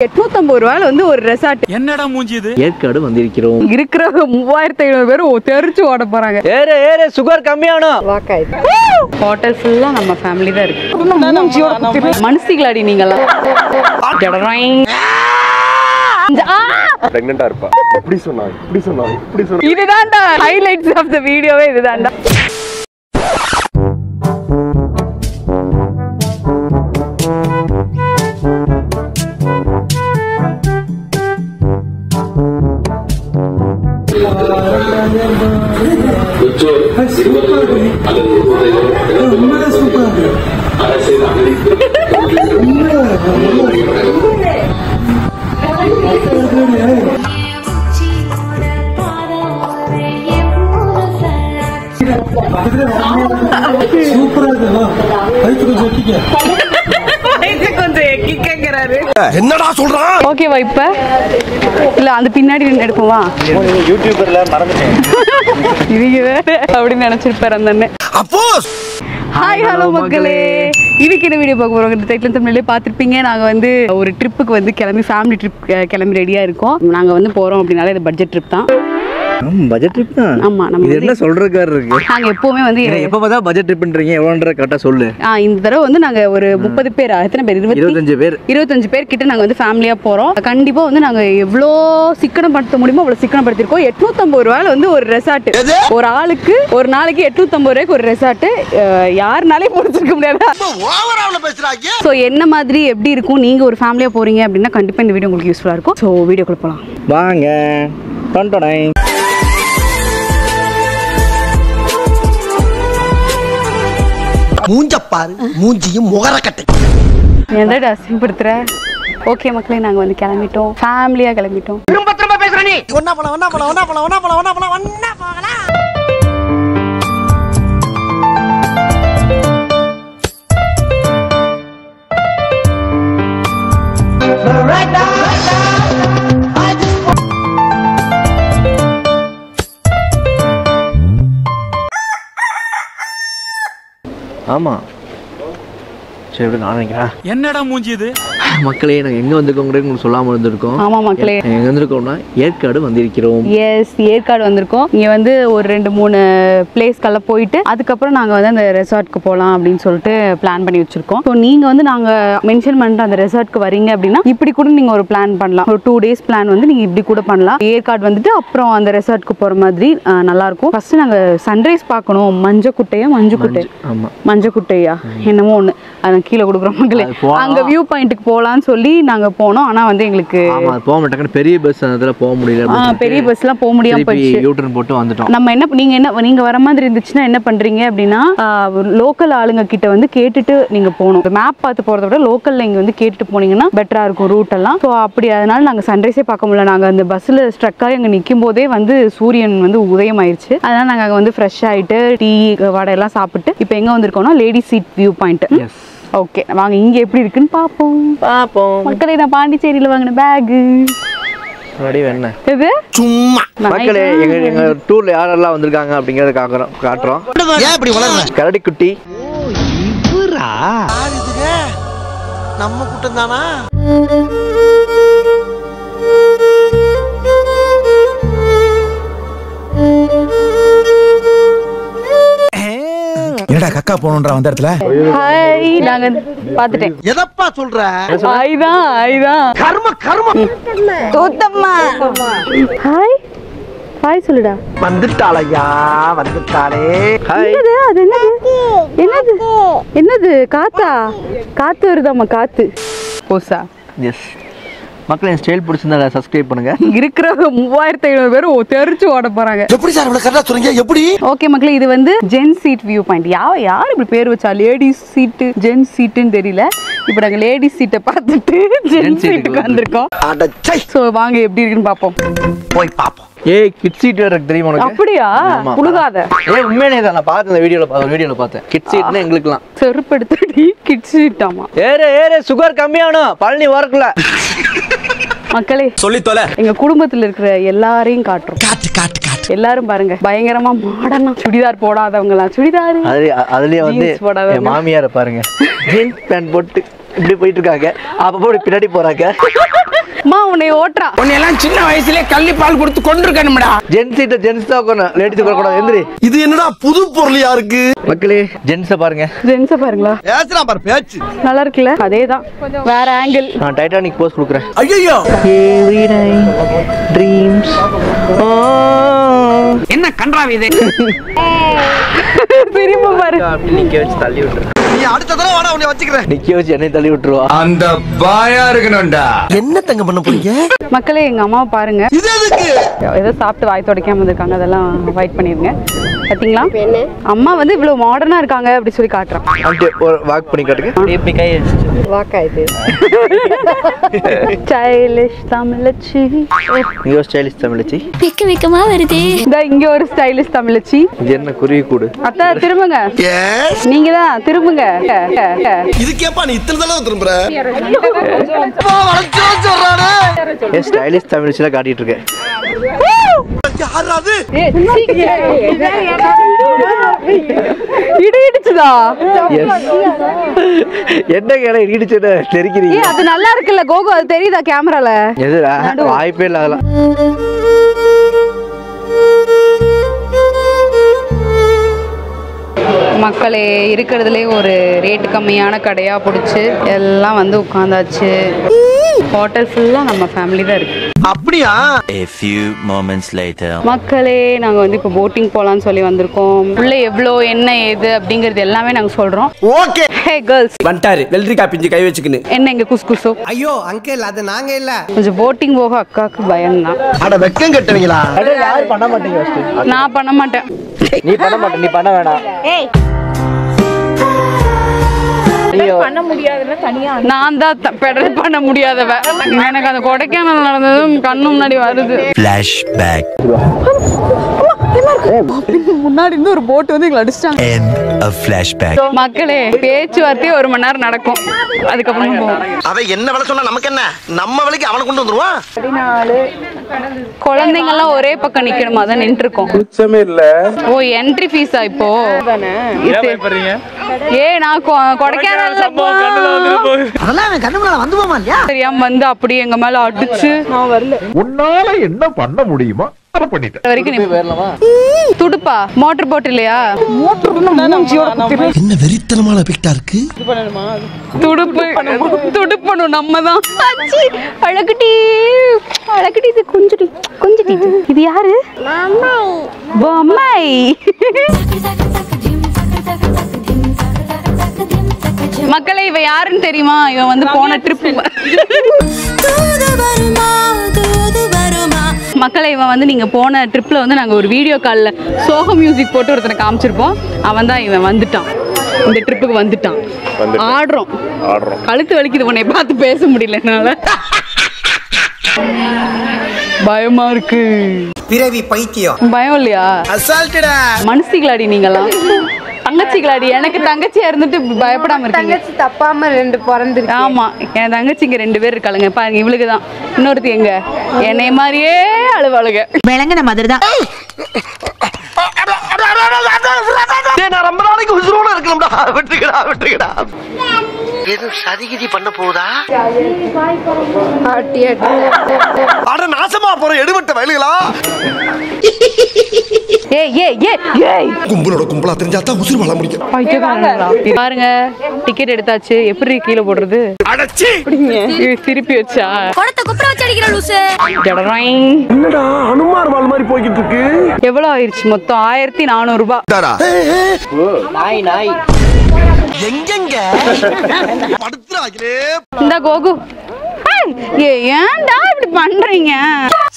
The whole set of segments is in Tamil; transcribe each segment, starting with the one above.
850 ரூபாயில வந்து ஒரு ரெசார்ட். என்னடா மூஞ்சி இது? ஏற்காடு வந்திருக்கிறோம். இருக்கிற 3500 பேர் தெரிச்சு ஓட போறாங்க. ஏறு சுகர் கம்மியானோம். ஹோட்டல் ஃபுல்லா நம்ம ஃபேமிலி தான் இருக்கு. மனுஷிகளாடி நீங்கலாம். பிரெக்னன்ட்டா இருப்பா. இப்படி சொன்னாங்க. இதுதான்டா ஹைலைட்ஸ் ஆஃப் தி வீடியோவே இதுதான்டா. என்னடா சொல்றான்? ஓகேவா இப்ப இல்ல அந்த பின்னாடி எடுப்போமா? யூடியூபர்ல மறந்துட்டேன். இவங்க வேற அப்படின்னு நினைச்சிருப்பாரு அந்த அண்ணன். அப்போஸ் ஹாய் ஹலோ மக்களே, இதுக்கு என்ன வீடியோ பார்க்க போறோம்? டைட்டில் தமிழ்லயே பார்த்துருப்பீங்க. நாங்க வந்து ஒரு ட்ரிப்புக்கு வந்து கிளம்பி ஃபேமிலி ட்ரிப் கிளம்பி ரெடியா இருக்கோம். நாங்க வந்து போறோம் அப்படினால இது பட்ஜெட் ட்ரிப் தான். பட்ஜெட் ட்ரிப் தான். ஆமா, நம்ம இது என்ன சொல்றதுக்காக இருக்கு. நாங்க எப்பவுமே வந்து எப்ப பார்த்தா பட்ஜெட் ட்ரிப்ன்றீங்க. எவ்வளவுன்ற கரெக்ட்டா சொல்லு. இந்த தடவை வந்து நாங்க ஒரு 30 பேர், எத்தனை பேர்? 25 பேர் கிட்ட நாங்க வந்து ஃபேமிலியா போறோம். கண்டிப்பா வந்து நாங்க எவ்வளோ சிக்கனப்படுத்த முடியுமோ அவ்வளவு சிக்கனப்படுத்திருக்கோம். 850 ரூபாயில வந்து ஒரு ரெசார்ட். ஒரு ஆளுக்கு ஒரு நாளைக்கு 850 ரூபாய்க்கு ஒரு ரெசார்ட். யாருனாலே முடிச்சிருக்க முடியாது. சோ என்ன மாதிரி எப்படி இருக்கும்? நீங்க ஒரு ஃபேமிலியா போறீங்க அப்படின்னா கண்டிப்பா இந்த வீடியோ உங்களுக்கு யூஸ்ஃபுல்லா இருக்கும். சோ வீடியோக்குள்ள போலாம் வாங்க. மூஞ்சப்பாரு, மூஞ்சியும் முகரக்கட்டை. என்னடா அசிங்கப்படுத்துற? ஓகே மக்களே, நாங்க வந்து கிளம்பிட்டோம். ஃபேமிலியா கிளம்பிட்டோம். திரும்ப பேசுற நீ. ஒண்ணா போலாம். ஆமா சரி, நான் நினைக்கிறேன். என்னடா மூஞ்சி இது? மக்களே, நாங்கள் எங்கே வந்திருக்கோம் உங்களுக்கு சொல்லாமல் இருந்திருக்கோம். ஆமாம் மக்களே, எங்கே வந்திருக்கோம்னா ஏற்காடு வந்திருக்கிறோம். எஸ், ஏற்காடு வந்திருக்கோம். இங்கே வந்து ஒரு 2-3 பிளேஸ்க்கெல்லாம் போயிட்டு அதுக்கப்புறம் நாங்கள் வந்து அந்த ரெசார்ட்க்கு போகலாம் அப்படின்னு சொல்லிட்டு பிளான் பண்ணி வச்சுருக்கோம். ஸோ நீங்கள் வந்து நாங்கள் மென்ஷன் பண்ணுற அந்த ரெசார்ட்க்கு வரீங்க அப்படின்னா இப்படி கூட நீங்கள் ஒரு பிளான் பண்ணலாம். ஒரு 2 days பிளான் வந்து நீங்கள் இப்படி கூட பண்ணலாம். ஏற்காடு வந்துட்டு அப்புறம் அந்த ரெசார்ட்க்கு போகிற மாதிரி நல்லாயிருக்கும். ஃபஸ்ட்டு நாங்கள் சன்ரைஸ் பார்க்கணும். மஞ்சக்குட்டையா என்னமோ ஒன்று, அதை கீழே கொடுக்குறோம் மக்களே. அங்கே வியூ பாயிண்ட்டுக்கு போகலான்னு சொல்லி நாங்கள் போனோம். ஆனால் வந்து எங்களுக்கு போக மாட்டாங்க. பெரிய பஸ் அதில் போக முடியல. பெரிய பஸ்லாம் போக முடியாமல் போயிடுச்சு. யூட்டர்ன் போட்டு வந்துட்டோம். நம்ம நீங்கள் வர மாதிரி இருந்துச்சுன்னா என்ன பண்ணுறீங்க அப்படின்னா லோக்கல் ஆளுங்க கிட்ட வந்து கேட்டுட்டு நீங்கள் போகணும். மேப் பார்த்து போகிறத விட லோக்கலில் இங்கே வந்து கேட்டுட்டு போனீங்கன்னா பெட்டராக இருக்கும் ரூட் எல்லாம். ஸோ அப்படி அதனால நாங்கள் சன்ரைஸே பார்க்க முடியல. நாங்கள் அந்த பஸ்ஸில் ஸ்ட்ரக்காக அங்கே நிற்கும் போதே வந்து சூரியன் வந்து உதயம் ஆயிடுச்சு. அதனால் நாங்கள் அங்கே வந்து ஃப்ரெஷ் ஆகிட்டு டீ வடையெல்லாம் சாப்பிட்டு இப்போ எங்கே வந்திருக்கோம்னா lady seat view point. Okay, வாங்க இங்கே எப்படி இருக்குன்னு பார்ப்போம். மக்களே, நான் பாண்டிச்சேரியில் வாங்கின பேகு இது சும்மா. மக்களே, எங்க டூர்ல யாரெல்லாம் வந்திருக்காங்க அப்படிங்கறத காட்டுறோம். கரடி குட்டி நம்ம கூட்டம் தானா? என்னடா கக்கா போணும்ன்ற அந்த இடத்துல? ஹாய், நாங்க பாத்துட்டேன். எதப்பா சொல்ற? ஹாய் தான் கர்ம தோத்தம்மா. ஹாய் ஹாய் சொல்லுடா. வந்துட்டாளையா, வந்துட்டாளே. என்னது அது? என்னது காத்து வருதாம்மா? காத்து போசா. எஸ் மக்களே, ஸ்டைல் பிடிச்சிருந்தா சப்ஸ்கிரைப் பண்ணுங்க. இருக்கிற 3500 பேர் தெரிச்சு ஓட போறாங்க. எப்படி சார் இவ்வளவு கரெக்ட்டா சொல்றீங்க? எப்படி? ஓகே மக்களே, இது வந்து ஜென் சீட் வியூ பாயிண்ட். யார் இப்படி பேர் வச்சா? லேடிஸ் சீட் ஜென் சீட்னு தெரியல. இப்போ நாங்க லேடிஸ் சீட்டை பார்த்துட்டு ஜென் சீட்டுக்கு வந்திருக்கோம். சோ வாங்க எப்படி இருக்குன்னு பாப்போம். போய் பாப்போம். ஏய், கிட் சீட் இருக்கு தெரியுமா உனக்கு? அப்படியா? புழுகாத. ஏய், உண்மையிலே தான். நான் பார்த்தேன், வீடியோல பார்த்தேன். கிட் சீட்னா எங்களுக்குலாம் செருப்பு எடுத்துடி. கிட் சீட்டாமா? ஏறு சுகர் கம்மியானோம். பழனி வரக்குல மக்களே சொல்லி தொலை. எங்க குடும்பத்துல இருக்கிற எல்லாரையும் காட்டுறோம். எல்லாரும் பாருங்க, பயங்கரமா மாடர்னா சுடிதார் போடாதவங்க எல்லாம் சுடிதார், அதுலயே வந்து மாமியார பாருங்க, ஜீன்ஸ் பேண்ட் போட்டு இப்படி போயிட்டு இருக்காங்க, அப்பப்போ இப்படி பின்னாடி போறாங்க. அம்மா உன்னை ஓட்டுறா. உன்னையெல்லாம் சின்ன வயசுலயே கள்ளி பால் கொடுத்து கொண்டிருக்கணும்டா. ஜென்ஸ் தான் உட்காரணும், லேடிஸ் உட்கார கூடாது. எந்திரி. இது என்னடா புது பொருள் யாருக்கு? மக்களே ஜென்ஸை பாருங்க. ஜென்ஸ பாருங்களா, பேசுறா பாரு பேச்சு. நல்லா இருக்குல்ல? அதேதான், வேற ஆங்கிள். நான் டைட்டானிக் போஸ் கொடுக்குறேன். ஐயோ ட்ரீம்ஸ். என்ன கன்றாவி இது? திரும்ப பாரு. அப்படி நிக்க வச்சு தள்ளி விட்டுரு. நீ அடுத்த தடவை வாடா உன்னை வச்சுக்கிறேன். நிக்க வச்சு என்னை தள்ளி விட்டுருவா. அந்த பாயா இருக்கணும்டா. என்ன தங்க பண்ண போறீங்க? மக்களே எங்க அம்மாவை பாருங்க, இது எதுக்கு? ஏதோ சாப்பிட்டு வாய் துடைக்காம வந்திருக்காங்க, அதெல்லாம் அவாய்ட் பண்ணிருங்க. பாத்தீங்களா அம்மா வந்து இவ்வளவு மாடர்னா இருக்காங்க அப்படி சொல்லி காட்டுறான். ஒரு வாக் பண்ணி காட்டுங்க. இப்படி கை வாக்காயிது. ஸ்டைலிஷ் தமிழச்சி. இங்க ஸ்டைலிஷ் தமிழச்சி. வெக்க வெக்கமா வருதே. இங்க ஒரு ஸ்டைலிஷ் தமிழச்சி. இது என்ன குருவி கூடு? அத்தா திரும்புங்க. நீங்க தான் திரும்புங்க. இதுக்கேப்பா நீ இத்தனை தடவை திரும்புற? ஸ்டைலிஷ் தமிழ்ச்சில காட்டிட்டு இருக்கேன். இடி இடிச்சுதா? என்ன கேள இடிச்சுன்னு தெரிக்கிறீங்க? அது நல்லா இருக்குல்ல கோகு, அது தெரியுதா கேமரால? எதுடா வாய்ப்பே இல்ல அதெல்லாம். மக்களே இருக்கிறதுலே ஒரு ரேட் கம்மியான கடையா பிடிச்சி எல்லாம் வந்து உட்காந்தாச்சு. ஹோட்டல் ஃபுல்லா நம்ம ஃபேமிலி தான் இருக்கு. அப்படியா? A few moments later. மக்களே நாங்க வந்து இப்போ போட்டிங் போலாம்னு சொல்லி வந்திருக்கோம். உள்ள எவ்வளோ என்ன ஏது அப்படிங்கறது எல்லாமே நாங்க சொல்றோம். ஓகே. ஹே கேர்ள்ஸ், வந்துட்டாரு வெள்ளரிக்கா பிஞ்சு கை வச்சுக்கின்னு. என்ன இங்க குஸ்குசோ? ஐயோ அங்கிள் அது நாங்க இல்ல. கொஞ்சம் போட்டிங் போக அக்காவுக்கு பயம் தான். அட வெக்கம் கட்டுவீங்களா? யாரும் பண்ண மாட்டீங்க ஃபர்ஸ்ட். நான் பண்ண மாட்டேன். நீ பண்ண மாட்டே, நீ பண்ண வேணாம். நான் தான் பெடல் பண்ண முடியாதவ. எனக்கு அந்த கொடைக்கானல் நடந்ததும் கண்ணு முன்னாடி வருது. Flashback. முன்னாடி இருந்து ஒரு போட் வந்து எங்களை அடிச்சிட்டாங்க. End of flashback. மக்களே பேச்சுவார்த்தையே 1 மணி நேரம் நடக்கும், அதுக்கப்புறம் போவோம். அவன் என்ன வேலை சொன்னா நமக்கு என்ன? நம்ம வேலைக்கு அவனை கொண்டு வந்துருவான். குழந்தைங்க எல்லாம் ஒரே பக்கம் நிக்கணுமா? தான் நின்று இருக்கோம். ஓ என்ட்ரி ஃபீஸா இப்போ? நான் கொடைக்கானல்ல அதெல்லாம் அவன் கண்ணு முன்னால வந்து போமா இல்லையா? தெரியாம வந்து அப்படியே எங்க மேல அடிச்சு நான் வரல. உன்னால என்ன பண்ண முடியுமா அதை பண்ணிட்டேன். துடுப்பா மோட்டர் போட் இல்லையா? என்ன வெறித்தனமான பிக்டா இருக்கு. துடுப்பு துடுப்பணும் நம்ம தான். அழகுடி அழகுடி. இது கொஞ்சடி கொஞ்சடி. இது யாரு? பொம்மை. மக்களே இவ யாருன்னு தெரியுமா? இவன் வந்து போன ட்ரிப். மக்களை இவன் வந்து நீங்க போன ட்ரிப்ல வந்து நாங்க ஒரு வீடியோ கால்ல சோக மியூசிக் போட்டு ஒருத்தனை காமிச்சிருப்போம். அவன் தான் இவன் வந்துட்டான், இந்த ட்ரிப்புக்கு வந்துட்டான். ஆடுறோம், கழுத்து வலிக்குது உன்னை பார்த்து பேச முடியல என்னால. பயமா இருக்கு. பிறவி பைத்தியம். பயம் இல்லையா? அசால்ட்டடா. மனசிகளாடி நீங்களாம். தங்கச்சிகளாடி. எனக்கு தங்கச்சியா இருந்துட்டு பயப்படாம இருக்கீங்க. தங்கச்சி தப்பாம 2 பிறந்திருக்கு. ஆமா என் தங்கச்சிங்க 2 பேர் இருக்காளுங்க பாருங்க. இவளுக்கு தான். இன்னொருத்தி எங்க என்னை மாதிரியே அழுவாளுங்க. விளங்குன மாதிரி தான். நான் ரொம்ப நாளைக்கு உசுரோட இருக்கணும்டா. விட்டுக்கடா விட்டுக்கடா. எது சதிகிதி பண்ண போதா? அட நாசமா போற எடுபட்ட வயலுகளா. ஏய் ஏய் ஏய் ஏய் கும்பலோட கும்பலா தெரிஞ்சா தான் உசுறு வாழ முடியும். பாருங்க டிக்கெட் எடுத்தாச்சு. எப்படி கீழே போடுறது? அடச்சி திருப்பி வச்சா கொடத்தை குப்புற வச்சு அடிக்கிற லூசு. என்னடா அனுமார் வால் மாதிரி போய்கிட்டு இருக்கு. எவ்வளவு ஆயிருச்சு மொத்தம்? 1400 ரூபாய். நாய் நாய் எங்கெங்க படுத்துறாங்களே. இந்த கோகு ஏன்டா இப்படி பண்றீங்க?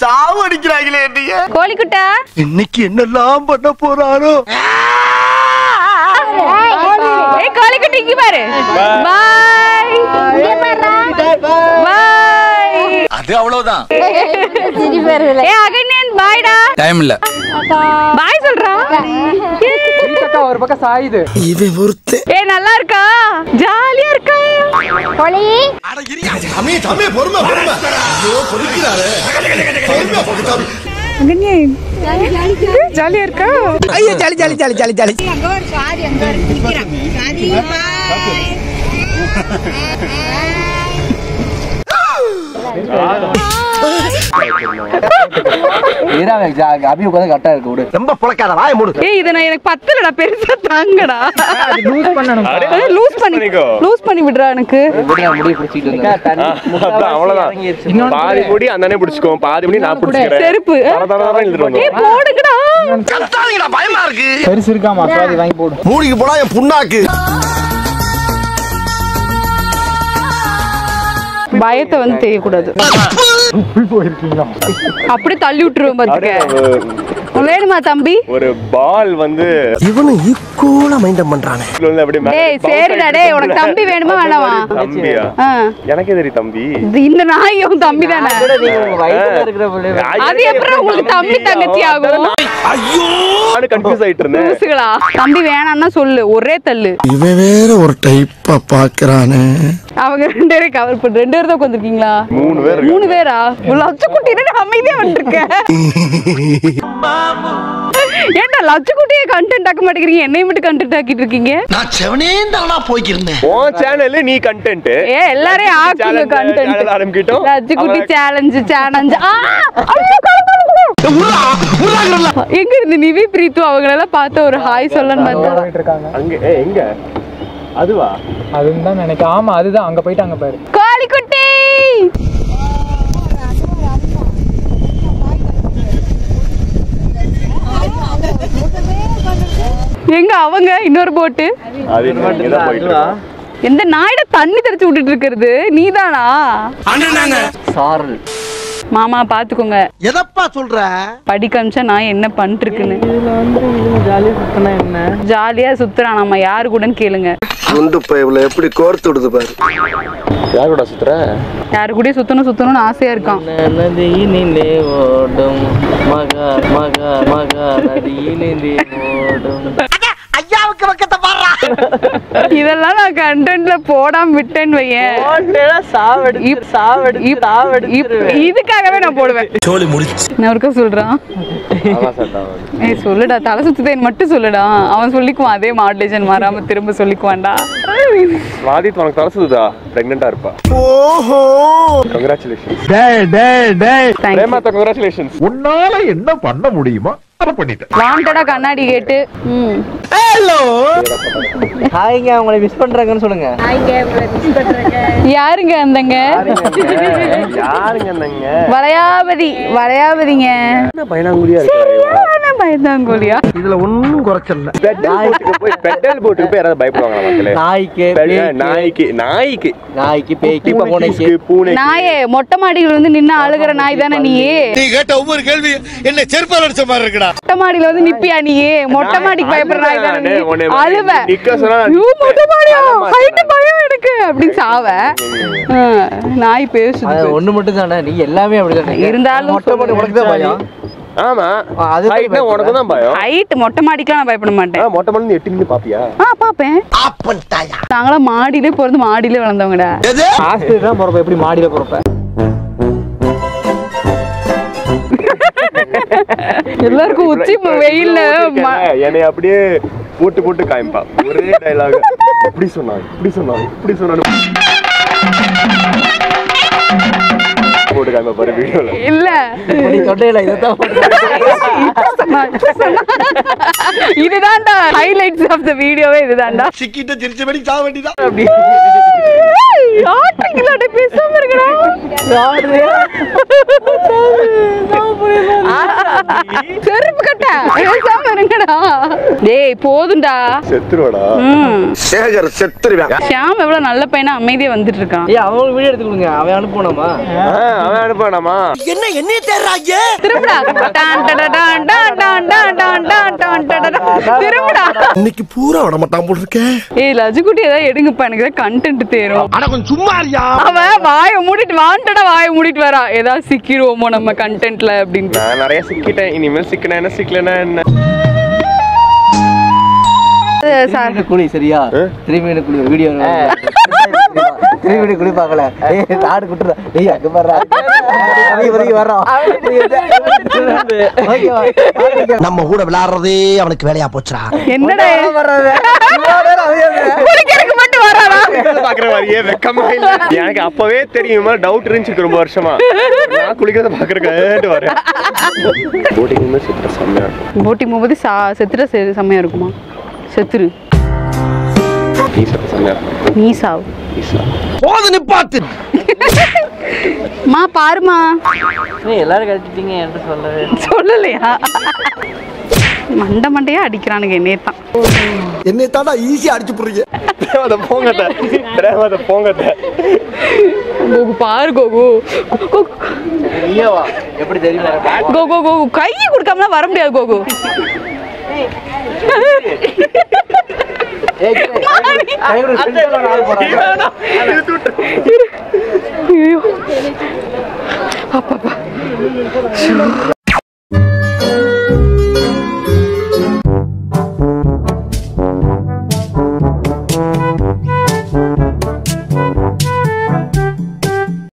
சாவு அடிக்கிறாங்களே. நீங்க கோழிக்குட்டா இன்னைக்கு என்னெல்லாம் பண்ண போறாரோ. ஏய் கோழிக்குட்டி இங்க பாரு. Bye bye. அது அவ்வளவுதான். ஏய் அகன்யன் பாய்டா. டைம் இல்ல. பாய் சொல்றா. ஒரு பக்கம் சாயுது. இவன் ஒருத்த. ஏய் நல்லா இருக்கா? ஜாலியா இருக்கா? கோழி அட இரியா. சாமி சாமி பொறுமை பொறுமை. ஐயோ பொறுக்கிறாரே. பொறுமை பொறுத்தாம. அகன்யன் ஜாலியா இருக்கா? ஐயோ jolly jolly jolly jolly jolly. அங்க ஒரு சாரி அங்க நிக்கிறான். சாரி பாய். அபி உட்காந்து கரெக்டா இருக்கு விடு. ரொம்ப புழக்காத வாய மூடு. ஏய் இத நான் எனக்கு பத்தலடா பெருசா தாங்கடா. லூஸ் பண்ணனும். லூஸ் பண்ணி விடுறா எனக்கு. முடி பிடிச்சிட்டு இருந்தேன். அவ்வளவுதான். பாதி முடி அண்ணனே பிடிச்சுக்கோ. பாதி முடி நான் பிடிச்சுக்கிறேன். செருப்பு. ஏய் போடுங்கடா. கத்தாதீங்கடா பயமா இருக்கு. பெருசு இருக்காமா பாதி வாங்கி போடு. மூடிக்கு போடா என் புண்ணாக்கு. பயத்தை வந்து தெரியக்கூடாது. அப்படி தள்ளி விட்டுருவோம் பாத்துக்க. வேணுமா தம்பி? ஒரு பால் வந்து இவனு ஈக்குவலா மைண்டம் பண்றானே. டேய் சரிடா டேய் உனக்கு தம்பி வேணுமா வேணாமா? தம்பியா? எனக்கே தெரியும் தம்பி. இந்த நாயும் தம்பி தானே. அது எப்படி உங்களுக்கு தம்பி தங்கச்சி ஆகும்? ஐயோ நான் கன்ஃபியூஸ் ஆயிட்டு இருந்தேன். லூசுகளா? தம்பி வேணாம்னா சொல்லு ஒரே தள்ளு. இவன் வேற ஒரு டைப்பா பாக்குறானே. அவங்க 2 பேரும் கவர் பண்ணு. 2 பேர் தான் உட்கார்ந்திருக்கீங்களா? 3 பேரா? லட்ச குட்டினே அமைதியா வந்துருக்க. ஏன்டா லட்ச குட்டியே கண்டென்ட் ஆக்க மாட்டேங்கிறீங்க, என்னைய மட்டும் கண்டென்ட் ஆக்கிட்டு இருக்கீங்க? நான் செவனே தானா போய்க்கிருந்தேன். ஓ சேனல் நீ கண்டென்ட். எல்லாரையும் ஆக்குங்க கண்டென்ட். சேனல் ஆரம்பிக்கிட்டோம். லட்ச குட்டி சேலஞ்ச். எங்க இருந்து நிவி பிரீத்து அவங்கள எல்லாம் பார்த்த ஒரு ஹாய் சொல்லன்னு பார்த்தா அங்க எங்க அதுவா? அதுன்னு தான் நினைக்கிறேன். ஆமா அதுதான். அங்க போயிட்டு அங்க பாரு. கோழிக்குட்டி எங்க அவங்க இன்னொரு போட்டு அது இங்க தான் போயிட்டு இருக்கோம். எந்த நாயிட தண்ணி தெளிச்சு விட்டுட்டு இருக்கிறது நீதானா? சாரல் மாமா பாத்துக்கோங்க. எதப்பா சொல்ற? படிக்க அமிச்சா நான் என்ன பண்ணிட்டு இருக்குன்னு. ஜாலியா சுத்தினா என்ன? ஜாலியா சுத்துறான். நம்ம யாரு கூடன்னு கேளுங்க. குண்டு பைப்ல எப்படி கோர்த்து விடுது பாரு. யார் கூட சுத்துற? யாரு கூட சுத்தணும்னு ஆசையா இருக்கான். நதியினிலே ஓடும் மகா மகா மகா நதியினிலே ஓடும். ஐயாவுக்கு பக்கத்தை பாறா. இதெல்லாம் நான் கண்டென்ட்ல போடாம விட்டேன்னு வையேன். இதுக்காகவே நான் போடுவேன். நான் ஒருக்கா சொல்றான். ஏய் சொல்லுடா தலை சுத்துதேன்னு மட்டும் சொல்லுடா. அவன் சொல்லிக்குவான் அதே மாடுலேஷன் மாறாம திரும்ப சொல்லிக்குவான்டா. வாதித் உனக்கு தலை சுத்துதா? பிரெக்னன்ட்டா இருப்பா. ஓஹோ கங்க்ராச்சுலேஷன்ஸ். Thank you. பிரேமாத்தா கங்க்ராச்சுலேஷன்ஸ். உன்னால என்ன பண்ண முடியுமா அதை பண்ணிட்டேன். வாண்டடா கண்ணாடி கேட்டு. ஹாய்ங்க உங்களை மிஸ் பண்றாங்கன்னு சொல்லுங்க. யாருங்க அந்தங்க? யாருங்க அந்தங்க? வளையாபதிங்க. என்ன பயனாங்குழியா இருக்கு? சரியான பயந்தாங்கோலியா? இதுல ஒண்ணும் குறைச்சல. பெடல் போட்டுக்கு போய் யாராவது பயப்படுவாங்க மக்களே? நாய்க்கு பேய்க்கு பூனை. நாயே மொட்டை மாடியில வந்து நின்னு அழுகிற நாய் தானே நீ? நீ கேட்ட ஒவ்வொரு கேள்வி என்ன செருப்பால அடிச்ச மாதிரி இருக்குடா. மொட்டை மாடியில வந்து நிப்பியா நீ? மொட்டை மாடிக்கு பயப்படுற நாய் தானே நீ? அழுவ. மொட்டை மாடியா? ஹைட் பயம் எனக்கு அப்படின்னு சாவ. நாய் பேசுது. ஒண்ணு மட்டும் தானே நீ எல்லாமே அப்படிதான். இருந்தாலும் மொட்டை மாடி உனக்கு தான் பயம். ஆமா ஹைட்னா உனக்கு தான் பயம். ஹைட் மொட்டை மாடிக்குலாம் நான் பயப்பட மாட்டேன். மொட்டை மாடி எட்டி நின்னு பாப்பியா? பாப்பேன். நாங்களாம் மாடியிலே பிறந்து மாடியிலே வளர்ந்தவங்கடா. ஹாஸ்பிடல் தான் போறப்ப எப்படி மாடியில போறப்ப? எல்லாருக்கும் உச்சி வெயில்ல என்னை அப்படியே போட்டு காமிப்பா. ஒரே டயலாக். இப்படி சொன்னாங்க போட்டு காமிப்பா பாரு வீடியோல. இல்ல நீ தொட்டையில இததான் இதுதான்டா ஹைலைட்ஸ் ஆஃப் தி வீடியோவே இதுதான்டா. சிக்கிட்ட திருச்சபடி சாவ வேண்டியதா. அப்படி யார்கிட்ட பேசாம இருக்கடா. செருப்பு கட்ட பேசாம இருங்கடா. டேய் போதும்டா. செத்துருவாடா. சேகர் செத்துருவான். ஷாம் எவ்வளவு நல்ல பையனா அமைதியா வந்துட்டு இருக்கான். ஏய் அவங்களுக்கு வீடியோ எடுத்து கொடுங்க. அவன் அனுப்புனாமா? அவன் அனுப்புனாமா? என்ன தேர்றாங்க? திரும்புடா. டான் டான் டான் டான் டான் டான் டான் டான் டான் திரும்புடா. இன்னைக்கு பூரா விட மாட்டான் போல இருக்கே. ஏய் லஜுகுட்டி ஏதாவது எடுங்கப்பா, எனக்கு கண்டென்ட் தேரும். அட கொஞ்சம் சும்மா இருயா. அவன் வாயை மூடிட்டு வாண்டடா வாயை மூடிட்டு வரா. ஏதாவது சிக்கிடுவோமோ நம்ம கண்டென்ட்ல அப்படின்னு. நான் நிறைய சிக்கிட்டேன். இனிமேல் சிக்கனா என்ன சிக்கலனா என்ன? சார் குளி சரியா? திரும்பி குளி வீடியோ திரும்பி குளி பார்க்கல. நாடு குட்டுறா. ஏய் அங்க பாறா. வரோம். நம்ம கூட விளையாடுறதே அவனுக்கு வேலையா போச்சுடா. என்னடா குளிக்கிறதுக்கு மட்டும் வரானா? பாக்குற மாதிரியே வெக்கமா இல்ல. எனக்கு அப்பவே தெரியுமா டவுட் இருந்துச்சு ரொம்ப வருஷமா. நான் குளிக்கிறத பாக்குறேன் வரேன். போட்டிங் செத்துற செம்மையா இருக்கும். போட்டிங் போகும்போது செத்துற செம்மையா இருக்குமா? செத்துரு நீ செத்துற செம்மையா இருக்கும். நீ சாவு. போது நிப்பாட்டு. மா பாருமா. எல்லாரும் கட்டிட்டீங்க என்று சொல்லவே சொல்லலையா? மண்டையா அடிக்கிறானுங்க என்னையத்தான். என்னை தாண்டா ஈஸியா அடிச்சு போடுறீங்க. போங்கட்ட கோகு பாரு கோகு. எப்படி தெரியுமா? கோகு கோகு கையை கொடுக்காமலாம் வர முடியாது கோகு. ஐயோ அப்பா